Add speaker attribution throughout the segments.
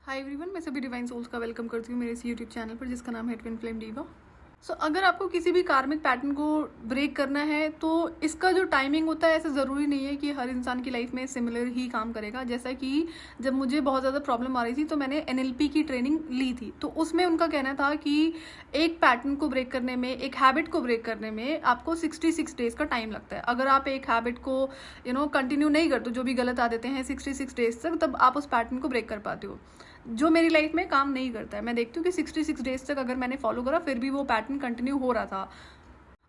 Speaker 1: Hi everyone, मैं सभी divine souls का वेलकम करती हूँ मेरे इस यूट्यूब चैनल पर जिसका नाम है ट्विन फ्लेम डीवा। अगर आपको किसी भी कार्मिक पैटर्न को ब्रेक करना है तो इसका जो टाइमिंग होता है ऐसा ज़रूरी नहीं है कि हर इंसान की लाइफ में सिमिलर ही काम करेगा। जैसा कि जब मुझे बहुत ज़्यादा प्रॉब्लम आ रही थी तो मैंने NLP की ट्रेनिंग ली थी, तो उसमें उनका कहना था कि एक पैटर्न को ब्रेक करने में, एक हैबिट को ब्रेक करने में आपको 66 डेज़ का टाइम लगता है। अगर आप एक हैबिट को कंटिन्यू नहीं करते, जो भी गलत आदतें हैं 66 डेज़ तक, तब आप उस पैटर्न को ब्रेक कर पाते हो, जो मेरी लाइफ में काम नहीं करता है। मैं देखती हूँ कि 66 डेज तक अगर मैंने फॉलो करा फिर भी वो पैटर्न कंटिन्यू हो रहा था।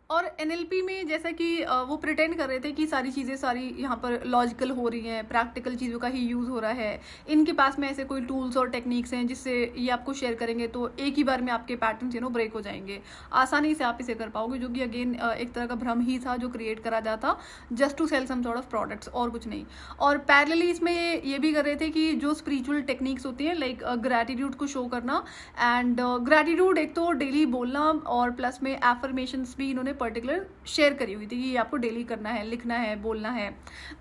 Speaker 1: और NLP में जैसा कि वो प्रिटेंड कर रहे थे कि सारी चीज़ें सारी यहाँ पर लॉजिकल हो रही हैं, प्रैक्टिकल चीज़ों का ही यूज़ हो रहा है, इनके पास में ऐसे कोई टूल्स और टेक्निक्स हैं जिससे ये आपको शेयर करेंगे तो एक ही बार में आपके पैटर्न्स ब्रेक हो जाएंगे, आसानी से आप इसे कर पाओगे, जो कि अगेन एक तरह का भ्रम ही था जो क्रिएट करा जाता just to sell some sort of products और कुछ नहीं। और पैरेलली इसमें ये भी कर रहे थे कि जो स्पिरिचुअल टेक्निक्स होती हैं लाइक ग्रैटिट्यूड को शो करना, एंड ग्रैटिट्यूड एक तो डेली बोलना और प्लस में एफर्मेशंस भी इन्होंने पर्टिकुलर शेयर करी हुई थी कि ये आपको डेली करना है, लिखना है, बोलना है।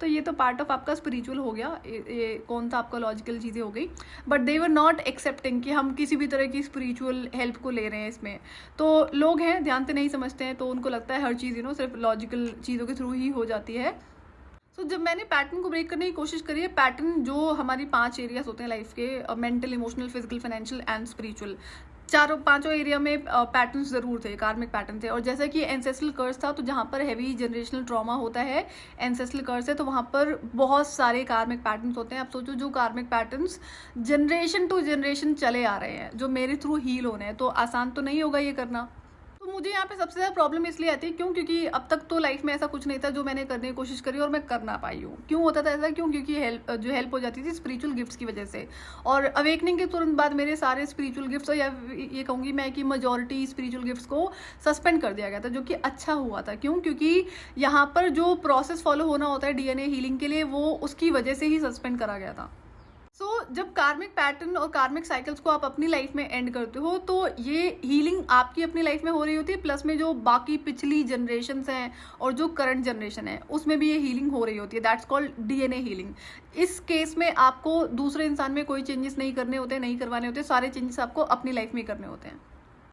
Speaker 1: तो ये तो पार्ट ऑफ आपका स्पिरिचुअल हो गया, ये कौन सा आपका लॉजिकल चीज़ें हो गई, but they were not accepting कि हम किसी भी तरह की स्पिरिचुअल हेल्प को ले रहे हैं इसमें। तो लोग हैं ध्यान से नहीं समझते हैं, तो उनको लगता है हर चीज़ सिर्फ लॉजिकल चीज़ों के थ्रू ही हो जाती है। जब मैंने पैटर्न को ब्रेक करने की कोशिश करी है, पैटर्न जो हमारी 5 एरियाज होते हैं लाइफ के, mental, emotional, physical, financial and spiritual, पांचों एरिया में पैटर्न्स जरूर थे, कार्मिक पैटर्न थे। और जैसा कि एंसेस्ट्रल कर्स था, तो जहाँ पर हैवी जनरेशनल ट्रॉमा होता है, एंसेस्ट्रल कर्स है, तो वहाँ पर बहुत सारे कार्मिक पैटर्न्स होते हैं। आप सोचो जो कार्मिक पैटर्न्स जनरेशन टू जनरेशन चले आ रहे हैं, जो मेरे थ्रू हील होने हैं, तो आसान तो नहीं होगा ये करना। तो मुझे यहाँ पे सबसे ज़्यादा प्रॉब्लम इसलिए आती है क्योंकि अब तक तो लाइफ में ऐसा कुछ नहीं था जो मैंने करने की कोशिश करी और मैं कर ना पाई हूँ। क्यों होता था ऐसा? क्योंकि हेल्प हो जाती थी स्पिरिचुअल गिफ्ट्स की वजह से। और अवेकनिंग के तुरंत बाद मेरे सारे स्पिरिचुअल गिफ्ट्स, या ये कहूँगी मैं कि मेजॉरिटी स्पिरिचुअल गिफ्ट्स को सस्पेंड कर दिया गया था, जो कि अच्छा हुआ था। क्यों? क्योंकि यहाँ पर जो प्रोसेस फॉलो होना होता है DNA हीलिंग के लिए, वो उसकी वजह से ही सस्पेंड करा गया था। जब कार्मिक पैटर्न और कार्मिक साइकिल्स को आप अपनी लाइफ में एंड करते हो, तो ये हीलिंग आपकी अपनी लाइफ में हो रही होती है, प्लस में जो बाकी पिछली जनरेशन्स हैं और जो करंट जनरेशन है उसमें भी ये हीलिंग हो रही होती है। That's called DNA healing. इस केस में आपको दूसरे इंसान में कोई चेंजेस नहीं करने होते, नहीं करवाने होते, सारे चेंजेस आपको अपनी लाइफ में करने होते हैं।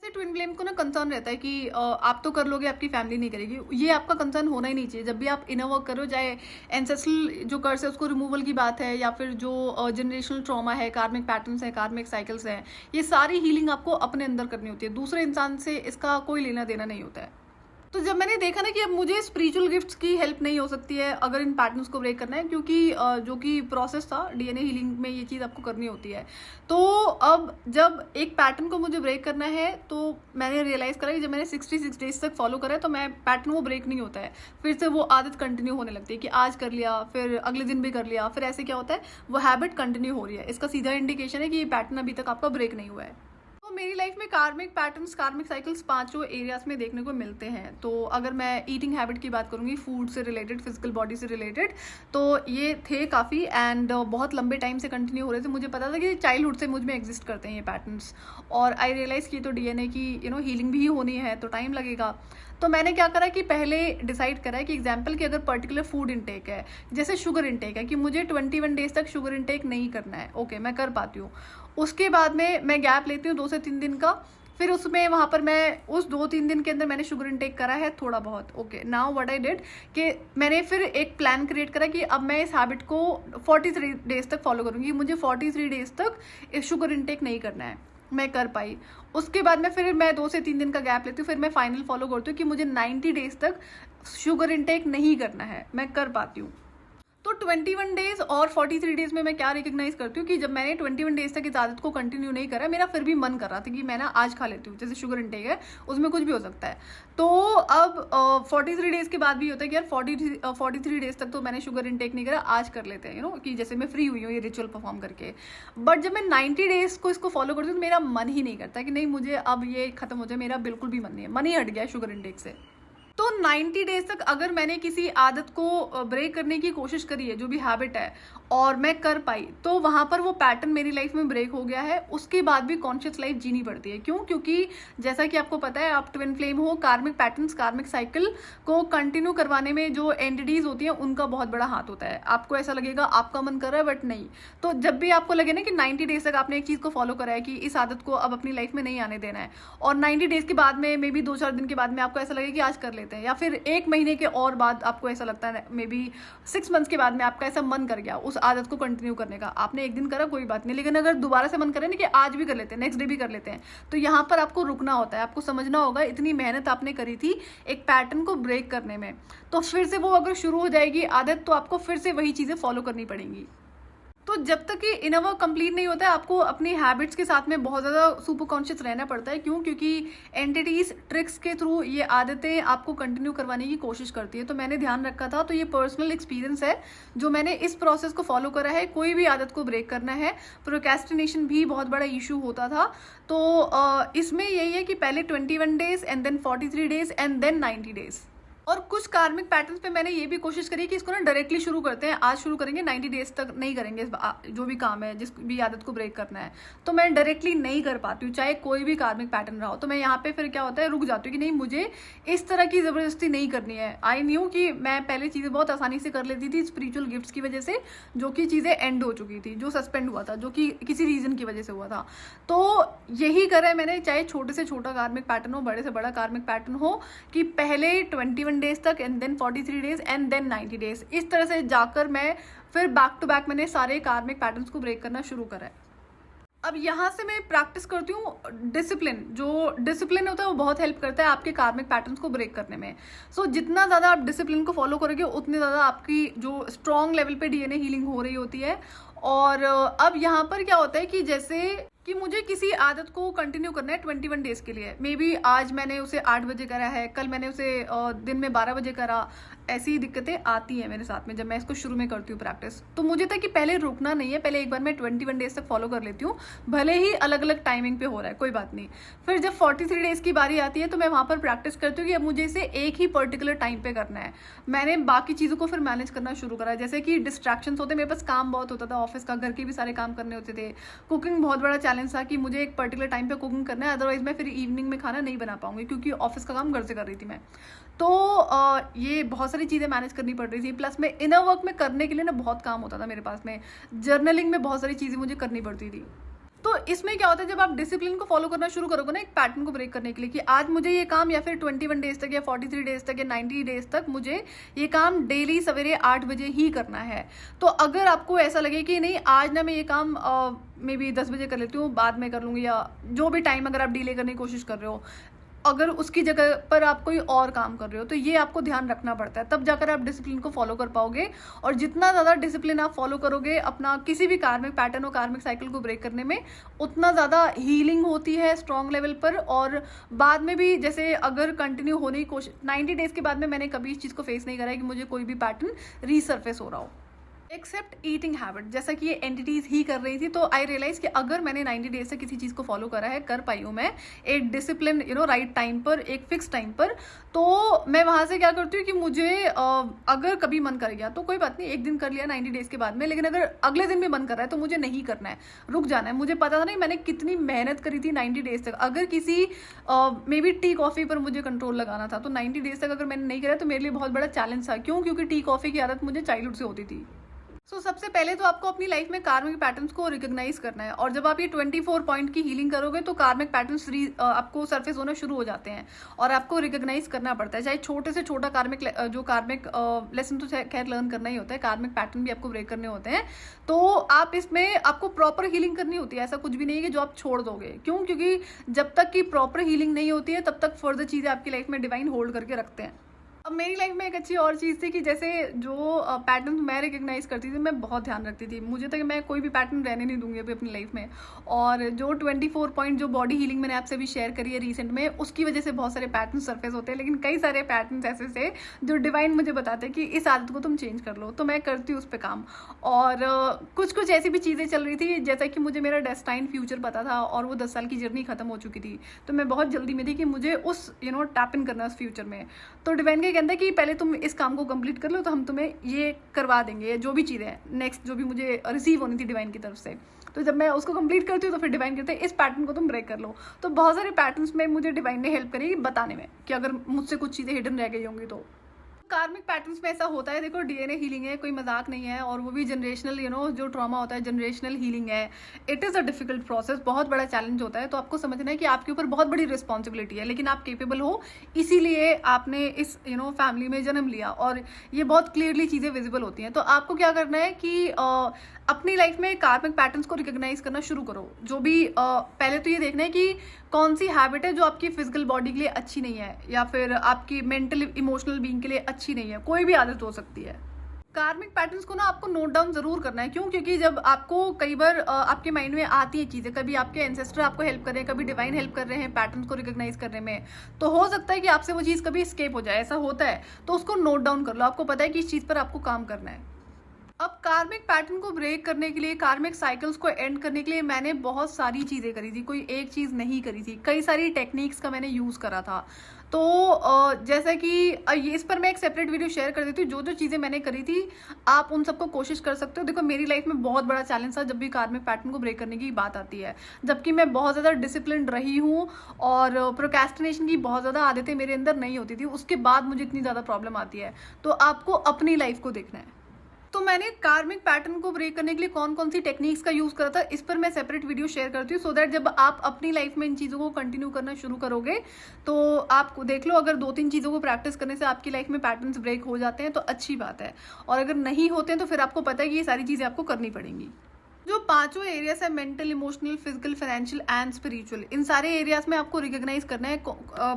Speaker 1: ट्विन फ्लेम को कंसर्न रहता है कि आप तो कर लोगे, आपकी फैमिली नहीं करेगी। ये आपका कंसर्न होना ही नहीं चाहिए। जब भी आप इनर वर्क करो, चाहे एंसेस्ट्रल जो कर्स है उसको रिमूवल की बात है, या फिर जो जनरेशनल ट्रॉमा है, कार्मिक पैटर्न्स है, कार्मिक साइकिल्स हैं, ये सारी हीलिंग आपको अपने अंदर करनी होती है। दूसरे इंसान से इसका कोई लेना देना नहीं होता है। तो जब मैंने देखा ना कि अब मुझे स्पिरिचुअल गिफ्ट्स की हेल्प नहीं हो सकती है अगर इन पैटर्न्स को ब्रेक करना है, क्योंकि जो कि प्रोसेस था DNA हीलिंग में ये चीज़ आपको करनी होती है। तो अब जब एक पैटर्न को मुझे ब्रेक करना है, तो मैंने रियलाइज़ करा कि जब मैंने 66 डेज तक फॉलो करा है, तो मैं पैटर्न वो ब्रेक नहीं होता है, फिर से वो आदत कंटिन्यू होने लगती है कि आज कर लिया, फिर अगले दिन भी कर लिया, फिर ऐसे क्या होता है, वो हैबिट कंटिन्यू हो रही है। इसका सीधा इंडिकेशन है कि ये पैटर्न अभी तक आपका ब्रेक नहीं हुआ है। मेरी लाइफ में कार्मिक पैटर्न्स, कार्मिक साइकिल्स 5 एरियाज में देखने को मिलते हैं। तो अगर मैं ईटिंग हैबिट की बात करूंगी, फूड से रिलेटेड, फिजिकल बॉडी से रिलेटेड, तो ये थे काफ़ी, एंड बहुत लंबे टाइम से कंटिन्यू हो रहे थे। मुझे पता था कि चाइल्डहुड से मुझ में एग्जिस्ट करते हैं ये पैटर्न्स, और आई रियलाइज़ की तो DNA की हीलिंग भी होनी है, तो टाइम लगेगा। तो मैंने क्या करा कि पहले डिसाइड करा है कि एग्जाम्पल कि अगर पर्टिकुलर फूड इंटेक है, जैसे शुगर इंटेक है, कि मुझे 21 डेज तक शुगर इंटेक नहीं करना है, ओके मैं कर पाती हूँ। उसके बाद में मैं गैप लेती हूँ 2 से 3 दिन का, फिर उसमें वहाँ पर मैं उस 2-3 दिन के अंदर मैंने शुगर इंटेक करा है थोड़ा बहुत, okay. Now what I did कि मैंने फिर एक प्लान क्रिएट करा कि अब मैं इस हैबिट को 43 डेज तक फॉलो करूँगी। मुझे 43 डेज तक इस शुगर इंटेक नहीं करना है, मैं कर पाई। उसके बाद में फिर मैं 2 से 3 दिन का गैप लेती हूँ, फिर मैं फाइनल फॉलो करती हूँ कि मुझे 90 डेज तक शुगर इंटेक नहीं करना है, मैं कर पाती हूँ। तो 21 डेज और 43 डेज में मैं क्या रिकग्नाइज करती हूँ कि जब मैंने 21 डेज तक इस आदत को कंटिन्यू नहीं करा, मेरा फिर भी मन कर रहा था कि मैं ना आज खा लेती हूँ, जैसे शुगर इंटेक है उसमें कुछ भी हो सकता है। तो अब 43 डेज के बाद भी होता है कि यार 43 डेज तक तो मैंने शुगर इंटेक नहीं करा, आज कर लेते हैं, कि जैसे मैं फ्री हुई हूँ ये रिचुअल परफॉर्म करके। बट जब मैं 90 डेज को इसको फॉलो करती हूँ तो मेरा मन ही नहीं करता कि नहीं मुझे अब ये खत्म हो जाए, मेरा बिल्कुल भी मन नहीं है, मन ही हट गया है शुगर इंटेक से। तो 90 डेज तक अगर मैंने किसी आदत को ब्रेक करने की कोशिश करी है, जो भी हैबिट है, और मैं कर पाई, तो वहाँ पर वो पैटर्न मेरी लाइफ में ब्रेक हो गया है। उसके बाद भी कॉन्शियस लाइफ जीनी पड़ती है। क्यों? क्योंकि जैसा कि आपको पता है, आप ट्विन फ्लेम हो, कार्मिक पैटर्न्स, कार्मिक साइकिल को कंटिन्यू करवाने में जो एंटिटीज होती हैं उनका बहुत बड़ा हाथ होता है। आपको ऐसा लगेगा आपका मन कर रहा है, बट नहीं। तो जब भी आपको लगे ना कि 90 डेज तक आपने एक चीज़ को फॉलो करा है कि इस आदत को अब अपनी लाइफ में नहीं आने देना है, और 90 डेज के बाद में, मे बी 2-4 दिन के बाद में आपको ऐसा लगे कि आज कर लेते हैं, या फिर 1 महीने के और बाद आपको ऐसा लगता है, मे बी 6 मंथ्स के बाद में आपका ऐसा मन कर गया उस आदत को कंटिन्यू करने का। आपने एक दिन करा, कोई बात नहीं, लेकिन अगर दोबारा से मन करे ना कि आज भी कर लेते हैं, नेक्स्ट डे भी कर लेते हैं, तो यहाँ पर आपको रुकना होता है। आपको समझना होगा इतनी मेहनत आपने करी थी एक पैटर्न को ब्रेक करने में, तो फिर से वो अगर शुरू हो जाएगी आदत, तो आपको फिर से वही चीज़ें फॉलो करनी पड़ेंगी। तो जब तक कि इनर वर्क कंप्लीट नहीं होता है, आपको अपनी हैबिट्स के साथ में बहुत ज़्यादा सुपर कॉन्शियस रहना पड़ता है। क्यों? क्योंकि एंटिटीज ट्रिक्स के थ्रू ये आदतें आपको कंटिन्यू करवाने की कोशिश करती है। तो मैंने ध्यान रखा था, तो ये पर्सनल एक्सपीरियंस है जो मैंने इस प्रोसेस को फॉलो करा है। कोई भी आदत को ब्रेक करना है, प्रोक्रेस्टिनेशन भी बहुत बड़ा इशू होता था, तो इसमें यही है कि पहले 21 days and then 43 days and then 90 days. और कुछ कार्मिक पैटर्न्स पे मैंने ये भी कोशिश करी कि इसको ना डायरेक्टली शुरू करते हैं, आज शुरू करेंगे, 90 डेज तक नहीं करेंगे जो भी काम है, जिस भी आदत को ब्रेक करना है। तो मैं डायरेक्टली नहीं कर पाती हूँ, चाहे कोई भी कार्मिक पैटर्न रहा हो। तो मैं यहाँ पे फिर क्या होता है, रुक जाती हूँ कि नहीं, मुझे इस तरह की ज़बरदस्ती नहीं करनी है। आई न्यू कि मैं पहले चीज़ें बहुत आसानी से कर लेती थी स्पिरिचुअल गिफ्ट्स की वजह से, जो कि चीज़ें एंड हो चुकी थी, जो सस्पेंड हुआ था, जो कि किसी रीज़न की वजह से हुआ था। तो यही करा है मैंने, चाहे छोटे से छोटा कार्मिक पैटर्न हो, बड़े से बड़ा कार्मिक पैटर्न हो, कि पहले 21 डेज तक and then 43 days and then 90 days, इस तरह से जाकर मैं फिर बैक टू बैक मैंने सारे कार्मिक पैटर्न्स को ब्रेक करना शुरू करा है। अब यहाँ से मैं प्रैक्टिस करती हूँ डिसिप्लिन। जो डिसिप्लिन होता है वो बहुत हेल्प करता है आपके कार्मिक पैटर्न्स को ब्रेक करने में। सो जितना ज़्यादा आप डिसिप्लिन को फॉलो करोगे, उतने ज़्यादा आपकी जो स्ट्रॉन्ग लेवल पे डीएनए हीलिंग हो रही होती है। और अब यहाँ पर क्या होता है कि जैसे कि मुझे किसी आदत को कंटिन्यू करना है 21 डेज के लिए, मे बी आज मैंने उसे 8 बजे करा है, कल मैंने उसे दिन में 12 बजे करा। ऐसी दिक्कतें आती हैं मेरे साथ में जब मैं इसको शुरू में करती हूँ प्रैक्टिस। तो मुझे था कि पहले रुकना नहीं है, पहले एक बार मैं 21 डेज तक फॉलो कर लेती हूँ, भले ही अलग अलग टाइमिंग पे हो रहा है, कोई बात नहीं। फिर जब 43 डेज की बारी आती है, तो मैं वहाँ पर प्रैक्टिस करती हूँ कि अब मुझे इसे एक ही पर्टिकुलर टाइम पे करना है। मैंने बाकी चीज़ों को फिर मैनेज करना शुरू करा, जैसे कि डिस्ट्रैक्शंस होते, मेरे पास काम बहुत होता था, ऑफिस का, घर के भी सारे काम करने होते थे। कुकिंग बहुत बड़ा चैलेंज था कि मुझे एक पर्टिकुलर टाइम पे कुकिंग करना है, अदरवाइज मैं फिर इवनिंग में खाना नहीं बना पाऊंगी, क्योंकि ऑफिस का काम घर से कर रही थी मैं। तो ये बहुत सारी चीज़ें मैनेज करनी पड़ रही थी। प्लस में इनर वर्क में करने के लिए ना बहुत काम होता था मेरे पास में, जर्नलिंग में बहुत सारी चीज़ें मुझे करनी पड़ती थी। तो इसमें क्या होता है, जब आप डिसिप्लिन को फॉलो करना शुरू करोगे ना एक पैटर्न को ब्रेक करने के लिए, कि आज मुझे ये काम, या फिर 21 डेज तक, या 43 डेज तक, या 90 डेज तक मुझे ये काम डेली सवेरे 8 बजे ही करना है। तो अगर आपको ऐसा लगे कि नहीं, आज ना मैं ये काम मे बी 10 बजे कर लेती हूँ, बाद में कर लूँगी, या जो भी टाइम अगर आप डिले करने की कोशिश कर रहे हो, अगर उसकी जगह पर आप कोई और काम कर रहे हो, तो ये आपको ध्यान रखना पड़ता है, तब जाकर आप डिसिप्लिन को फॉलो कर पाओगे। और जितना ज़्यादा डिसिप्लिन आप फॉलो करोगे अपना किसी भी कार्मिक पैटर्न और कार्मिक साइकिल को ब्रेक करने में, उतना ज़्यादा हीलिंग होती है स्ट्रॉन्ग लेवल पर। और बाद में भी, जैसे अगर कंटिन्यू होने की कोशिश, 90 डेज़ के बाद में मैंने कभी इस चीज़ को फेस नहीं करा है कि मुझे कोई भी पैटर्न रीसर्फेस हो रहा हो, एक्सेप्ट ईटिंग हैबिट, जैसा कि ये एंटिटीज ही कर रही थी। तो आई रियलाइज कि अगर मैंने 90 डेज से किसी चीज़ को फॉलो करा है, कर पाई हूँ मैं एक डिसिप्लिन, राइट टाइम पर, एक फिक्स टाइम पर, तो मैं वहाँ से क्या करती हूँ कि मुझे अगर कभी मन कर गया तो कोई बात नहीं, एक दिन कर लिया 90 डेज के बाद में, लेकिन अगर अगले दिन भी मन कर रहा है तो मुझे नहीं करना है, रुक जाना है। मुझे पता था नहीं मैंने कितनी मेहनत करी थी 90 डेज तक। अगर किसी मे बी टी कॉफ़ी पर मुझे कंट्रोल लगाना था, तो 90 डेज तक अगर मैंने नहीं करा तो मेरे लिए बहुत बड़ा चैलेंज था। क्यों? क्योंकि टी कॉफ़ी की आदत मुझे चाइल्डहुड से होती थी। सबसे पहले तो आपको अपनी लाइफ में कार्मिक पैटर्न्स को रिकॉग्नाइज करना है, और जब आप ये 24 पॉइंट की हीलिंग करोगे तो कार्मिक पैटर्न्स आपको सरफेस होना शुरू हो जाते हैं, और आपको रिकॉग्नाइज करना पड़ता है। चाहे छोटे से छोटा कार्मिक लेसन तो खैर लर्न करना ही होता है, कार्मिक पैटर्न भी आपको ब्रेक करने होते हैं। तो आप इसमें आपको प्रॉपर हीलिंग करनी होती है, ऐसा कुछ भी नहीं है कि जो आप छोड़ दोगे। क्यों? क्योंकि जब तक कि प्रॉपर हीलिंग नहीं होती है, तब तक फर्दर चीज़ें आपकी लाइफ में डिवाइन होल्ड करके रखते हैं। अब मेरी लाइफ में एक अच्छी और चीज़ थी कि जैसे जो पैटर्न मैं रिकग्नाइज करती थी, मैं बहुत ध्यान रखती थी। मुझे था कि मैं कोई भी पैटर्न रहने नहीं दूंगी अभी अपनी लाइफ में। और जो 24 पॉइंट जो बॉडी हीलिंग मैंने आपसे भी शेयर करी है रिसेंट में, उसकी वजह से बहुत सारे पैटर्न सरफेस होते हैं, लेकिन कई सारे पैटर्न ऐसे थे जो डिवाइन मुझे बताते हैं कि इस आदत को तुम चेंज कर लो। तो मैं करती हूँ उस पर काम। और कुछ ऐसी भी चीज़ें चल रही थी, जैसा कि मुझे मेरा डेस्टाइन फ्यूचर पता था, और वो 10 साल की जर्नी खत्म हो चुकी थी। तो मैं बहुत जल्दी में थी कि मुझे उस टैप इन करना उस फ्यूचर में। तो डिवाइन का कहता है कि पहले तुम इस काम को कंप्लीट कर लो तो हम तुम्हें ये करवा देंगे, जो भी चीज़ें हैं नेक्स्ट जो भी मुझे रिसीव होनी थी डिवाइन की तरफ से। तो जब मैं उसको कंप्लीट करती हूँ तो फिर डिवाइन कहते हैं इस पैटर्न को तुम ब्रेक कर लो। तो बहुत सारे पैटर्न्स में मुझे डिवाइन ने हेल्प करी बताने में कि अगर मुझसे कुछ चीज़ें हिडन रह गई होंगी तो। कार्मिक पैटर्न्स में ऐसा होता है, देखो डीएनए हीलिंग है, कोई मजाक नहीं है, और वो भी जनरेशनल जो ट्रॉमा होता है जनरेशनल हीलिंग है। It is a difficult process, बहुत बड़ा चैलेंज होता है। तो आपको समझना है कि आपके ऊपर बहुत बड़ी रिस्पॉन्सिबिलिटी है, लेकिन आप केपेबल हो, इसीलिए आपने इस फैमिली में जन्म लिया और ये बहुत क्लियरली चीज़ें विजिबल होती हैं। तो आपको क्या करना है कि अपनी लाइफ में कार्मिक पैटर्न्स को रिकॉग्नाइज करना शुरू करो। जो भी पहले तो ये देखना है कि कौन सी हैबिट है जो आपकी फिजिकल बॉडी के लिए अच्छी नहीं है या फिर आपकी मेंटल इमोशनल बीइंग के लिए अच्छी नहीं है। कोई भी आदत हो सकती है। कार्मिक पैटर्न्स को ना आपको नोट डाउन जरूर करना है। क्यों? क्योंकि जब आपको कई बार आपके माइंड में आती है चीज़ें, कभी आपके एंसेस्टर आपको हेल्प कर रहे हैं, कभी डिवाइन हेल्प कर रहे हैं पैटर्न्स को रिकॉग्नाइज करने में, तो हो सकता है कि आपसे वो चीज़ कभी स्केप हो जाए, ऐसा होता है। तो उसको नोट डाउन कर लो, आपको पता है कि इस चीज़ पर आपको काम करना है। अब कार्मिक पैटर्न को ब्रेक करने के लिए, कार्मिक साइकिल्स को एंड करने के लिए मैंने बहुत सारी चीज़ें करी थी, कोई एक चीज़ नहीं करी थी। कई सारी टेक्निक्स का मैंने यूज़ करा था। तो जैसे कि ये इस पर मैं एक सेपरेट वीडियो शेयर कर देती हूँ। जो जो चीज़ें मैंने करी थी आप उन सबको कोशिश कर सकते हो। देखो मेरी लाइफ में बहुत बड़ा चैलेंज था जब भी कार्मिक पैटर्न को ब्रेक करने की बात आती है, जबकि मैं बहुत ज़्यादा डिसिप्लिन रही हूँ और प्रोक्रेस्टिनेशन की बहुत ज़्यादा आदतें मेरे अंदर नहीं होती थी, उसके बाद मुझे इतनी ज़्यादा प्रॉब्लम आती है। तो आपको अपनी लाइफ को देखना है। तो मैंने कार्मिक पैटर्न को ब्रेक करने के लिए कौन कौन सी टेक्निक्स का यूज करा था, इस पर मैं सेपरेट वीडियो शेयर करती हूँ, सो दैट जब आप अपनी लाइफ में इन चीज़ों को कंटिन्यू करना शुरू करोगे तो आप देख लो, अगर 2-3 चीज़ों को प्रैक्टिस करने से आपकी लाइफ में पैटर्न्स ब्रेक हो जाते हैं तो अच्छी बात है, और अगर नहीं होते हैं तो फिर आपको पता है कि ये सारी चीज़ें आपको करनी पड़ेंगी। जो 5 एरियाज है, mental, emotional, physical, financial and spiritual, इन सारे एरियाज में आपको रिकॉग्नाइज करना है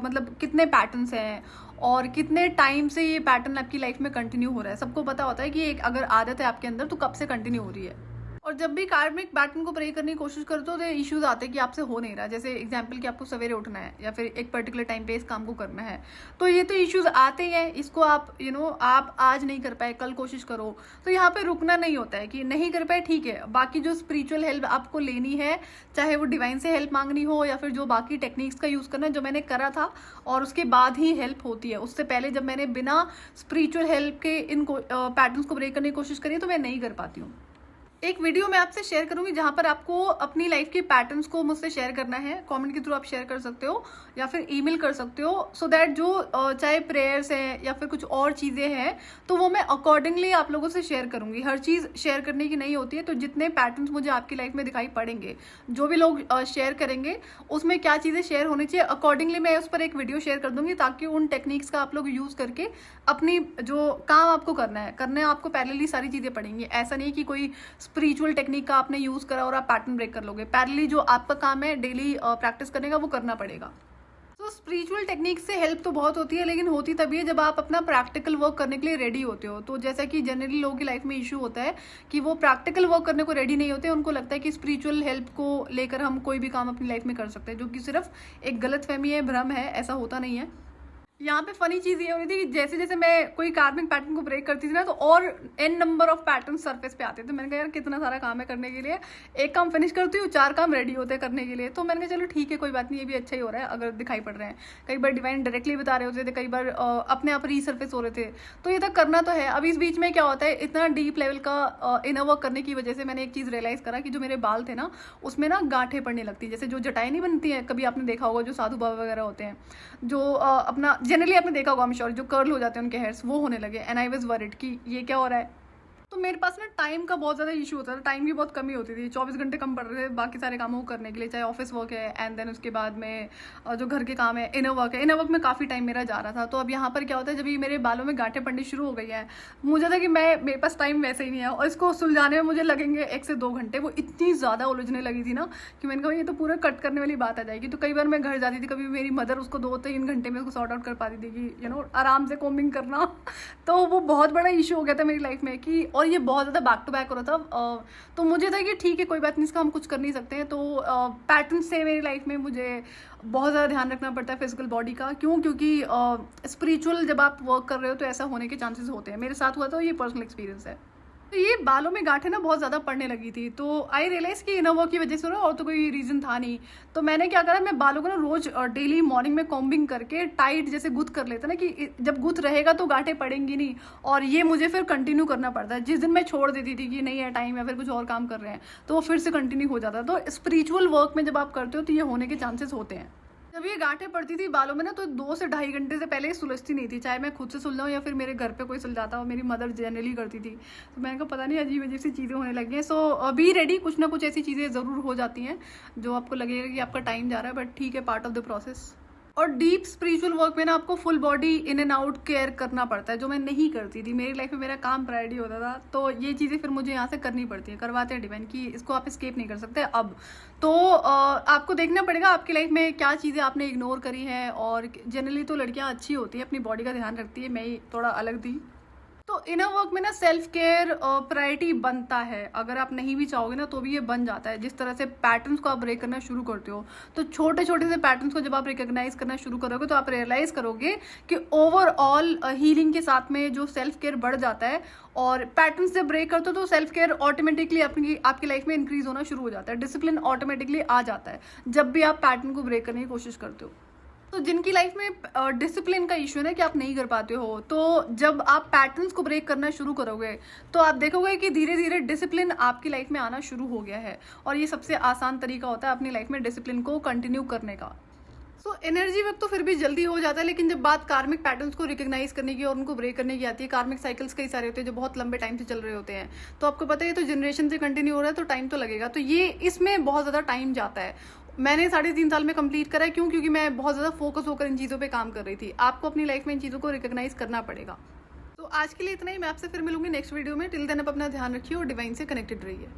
Speaker 1: मतलब कितने पैटर्न्स हैं और कितने टाइम से ये पैटर्न आपकी लाइफ में कंटिन्यू हो रहा है। सबको पता होता है कि एक अगर आदत है आपके अंदर तो कब से कंटिन्यू हो रही है। और जब भी कार्मिक पैटर्न को ब्रेक करने की कोशिश करते हो तो इश्यूज आते हैं कि आपसे हो नहीं रहा। जैसे एग्जांपल कि आपको सवेरे उठना है या फिर एक पर्टिकुलर टाइम पे इस काम को करना है, तो ये तो इश्यूज आते ही हैं। इसको आप आप आज नहीं कर पाए, कल कोशिश करो। तो यहाँ पे रुकना नहीं होता है कि नहीं कर पाए, ठीक है। बाकी जो स्पिरिचुअल हेल्प आपको लेनी है, चाहे वो डिवाइन से हेल्प मांगनी हो या फिर जो बाकी टेक्निक्स का यूज करना है, जो मैंने करा था, और उसके बाद ही हेल्प होती है। उससे पहले जब मैंने बिना स्पिरिचुअल हेल्प के इन पैटर्न्स को ब्रेक करने की कोशिश करी तो मैं नहीं कर पाती हूँ। एक वीडियो मैं आपसे शेयर करूंगी जहां पर आपको अपनी लाइफ के पैटर्न्स को मुझसे शेयर करना है। कमेंट के थ्रू आप शेयर कर सकते हो या फिर ईमेल कर सकते हो, सो दैट जो चाहे प्रेयर्स हैं या फिर कुछ और चीज़ें हैं तो वो मैं अकॉर्डिंगली आप लोगों से शेयर करूंगी। हर चीज़ शेयर करने की नहीं होती है, तो जितने पैटर्न्स मुझे आपकी लाइफ में दिखाई पड़ेंगे, जो भी लोग शेयर करेंगे उसमें क्या चीज़ें शेयर होनी चाहिए, अकॉर्डिंगली मैं उस पर एक वीडियो शेयर कर दूंगी, ताकि उन टेक्निक्स का आप लोग यूज़ करके अपनी जो काम आपको करना है आपको पैरेलली सारी चीज़ें पड़ेंगी। ऐसा नहीं कि कोई स्पिरिचुअल टेक्निक का आपने यूज करा और आप पैटर्न ब्रेक कर लोगे। पैरेलली जो आपका काम है डेली प्रैक्टिस करने का, वो करना पड़ेगा। तो स्पिरिचुअल टेक्निक से हेल्प तो बहुत होती है, लेकिन होती तभी है जब आप अपना प्रैक्टिकल वर्क करने के लिए रेडी होते हो। तो जैसा कि जनरली लोगों की लाइफ में इशू होता है कि वो प्रैक्टिकल वर्क करने को रेडी नहीं होते। उनको लगता है कि स्पिरिचुअल हेल्प को लेकर हम कोई भी काम अपनी लाइफ में कर सकते हैं, जो कि सिर्फ एक गलतफहमी है, भ्रम है, ऐसा होता नहीं है। यहाँ पे फनी चीज़ ये हो रही थी कि जैसे जैसे मैं कोई कार्मिक पैटर्न को ब्रेक करती थी ना, तो और n number of pattern surface पे आते थे। मैंने कहा यार कितना सारा काम है करने के लिए, एक काम फिनिश करती हूँ, 4 काम रेडी होते हैं करने के लिए। तो मैंने कहा चलो ठीक है, कोई बात नहीं, ये भी अच्छा ही हो रहा है अगर दिखाई पड़ रहे हैं। कई बार डिवाइन डायरेक्टली बता रहे होते थे, कई बार अपने आप रीसर्फेस हो रहे थे, तो ये तक करना तो है। अब इस बीच में क्या होता है, इतना डीप लेवल का इनर वर्क करने की वजह से मैंने एक चीज़ रियलाइज़ करा कि जो मेरे बाल थे ना, उसमें ना गांठें पड़ने लगती है। जैसे जो जटाएं नहीं बनती हैं, कभी आपने देखा होगा, जो साधु बाबा वगैरह होते हैं, जो अपना जनरली आपने देखा होगा, श्योर, जो कर्ल हो जाते हैं उनके हेयर्स, वो होने लगे। एंड आई वाज वरिड कि ये क्या हो रहा है। तो मेरे पास ना टाइम का बहुत ज़्यादा इशू होता था, टाइम की बहुत कमी होती थी। 24 घंटे कम पड़ रहे थे बाकी सारे कामों को करने के लिए, चाहे ऑफिस वर्क है एंड देन उसके बाद में जो घर के काम है, इनर वर्क है। इनर वर्क में काफ़ी टाइम मेरा जा रहा था। तो अब यहाँ पर क्या होता है, जब ये मेरे बालों में गांठें पड़नी शुरू हो गई हैं, मुझे था कि मेरे पास टाइम वैसे ही नहीं है और इसको सुलझाने में मुझे लगेंगे 1 से 2 घंटे। वो इतनी ज़्यादा उलझने लगी थी ना कि मैंने कहा ये तो पूरा कट करने वाली बात आ जाएगी। तो कई बार मैं घर जाती थी, कभी मेरी मदर उसको 2-3 घंटे में उसको सॉर्ट आउट कर पाती थी कि आराम से कोम्बिंग करना। तो वो बहुत बड़ा इशू हो गया था मेरी लाइफ में कि, और ये बहुत ज़्यादा बैक टू बैक हो रहा था। तो मुझे था कि ठीक है कोई बात नहीं, इसका हम कुछ कर नहीं सकते हैं। तो पैटर्न से मेरी लाइफ में मुझे बहुत ज़्यादा ध्यान रखना पड़ता है फिजिकल बॉडी का। क्यों? क्योंकि स्पिरिचुअल जब आप वर्क कर रहे हो तो ऐसा होने के चांसेस होते हैं। मेरे साथ हुआ था, ये पर्सनल एक्सपीरियंस है। तो ये बालों में गांठें ना बहुत ज़्यादा पड़ने लगी थी, तो आई रियलाइज़ कि इनर वर्क की वजह से हो रहा है और तो कोई रीज़न था नहीं। तो मैंने क्या करा, मैं बालों को ना रोज़ डेली मॉर्निंग में कॉम्बिंग करके टाइट जैसे गुथ कर लेते ना, कि जब गुथ रहेगा तो गांठें पड़ेंगी नहीं, और ये मुझे फिर कंटिन्यू करना पड़ता है। जिस दिन मैं छोड़ देती थी कि नहीं है टाइम या फिर कुछ और काम कर रहे हैं, तो वो फिर से कंटिन्यू हो जाता है। तो स्पिरिचुअल वर्क में जब आप करते हो तो ये होने के चांसेस होते हैं। जब ये गांठें पड़ती थी बालों में ना, तो 2 से ढाई घंटे से पहले ये सुलझती नहीं थी, चाहे मैं खुद से सुलझाऊँ या फिर मेरे घर पे कोई सुलझाता हो। मेरी मदर जनरली करती थी। तो मैंने कहा पता नहीं अजीब अजीब सी चीज़ें होने लगी हैं। सो बी रेडी, कुछ ना कुछ ऐसी चीज़ें ज़रूर हो जाती हैं जो आपको लगेगा कि आपका टाइम जा रहा है, बट ठीक है, पार्ट ऑफ द प्रोसेस। और डीप स्पिरिचुअल वर्क में ना आपको full body in and out care करना पड़ता है, जो मैं नहीं करती थी। मेरी लाइफ में मेरा काम प्रायोरिटी होता था, तो ये चीज़ें फिर मुझे यहाँ से करनी पड़ती है, करवाते हैं डिपेंड कि इसको आप स्केप नहीं कर सकते अब। तो आपको देखना पड़ेगा आपकी लाइफ में क्या चीज़ें आपने इग्नोर करी हैं। और जनरली तो लड़कियाँ अच्छी होती हैं, अपनी बॉडी का ध्यान रखती है, मैं थोड़ा अलग थी। तो इनर वर्क में ना सेल्फ केयर प्रायोरिटी बनता है। अगर आप नहीं भी चाहोगे ना तो भी ये बन जाता है। जिस तरह से पैटर्न्स को आप ब्रेक करना शुरू करते हो, तो छोटे छोटे से पैटर्न्स को जब आप रिकॉग्नाइज करना शुरू करोगे तो आप रियलाइज करोगे कि ओवरऑल हीलिंग के साथ में जो सेल्फ केयर बढ़ जाता है। और पैटर्न्स जब ब्रेक करते हो तो सेल्फ केयर ऑटोमेटिकली आपकी लाइफ में इंक्रीज होना शुरू हो जाता है। डिसिप्लिन ऑटोमेटिकली आ जाता है जब भी आप पैटर्न को ब्रेक करने की कोशिश करते हो। तो जिनकी लाइफ में डिसिप्लिन का इश्यू है ना, कि आप नहीं कर पाते हो, तो जब आप पैटर्न्स को ब्रेक करना शुरू करोगे तो आप देखोगे कि धीरे धीरे डिसिप्लिन आपकी लाइफ में आना शुरू हो गया है। और ये सबसे आसान तरीका होता है अपनी लाइफ में डिसिप्लिन को कंटिन्यू करने का। सो एनर्जी वर्क तो फिर भी जल्दी हो जाता है, लेकिन जब बात कार्मिक पैटर्न्स को रिकॉग्नाइज करने की और उनको ब्रेक करने की आती है, कार्मिक साइकिल्स कई सारे होते हैं जो बहुत लंबे टाइम से चल रहे होते हैं। तो आपको पता है तो जनरेशन से कंटिन्यू हो रहा है, तो टाइम तो लगेगा। तो ये इसमें बहुत ज़्यादा टाइम जाता है। मैंने 3.5 साल में कंप्लीट करा है। क्यों? क्योंकि मैं बहुत ज़्यादा फोकस होकर इन चीज़ों पे काम कर रही थी। आपको अपनी लाइफ में इन चीज़ों को रिकॉग्नाइज करना पड़ेगा। तो आज के लिए इतना ही। मैं आपसे फिर मिलूंगी नेक्स्ट वीडियो में। टिल देन आप अपना ध्यान रखिए और डिवाइन से कनेक्टेड रहिए।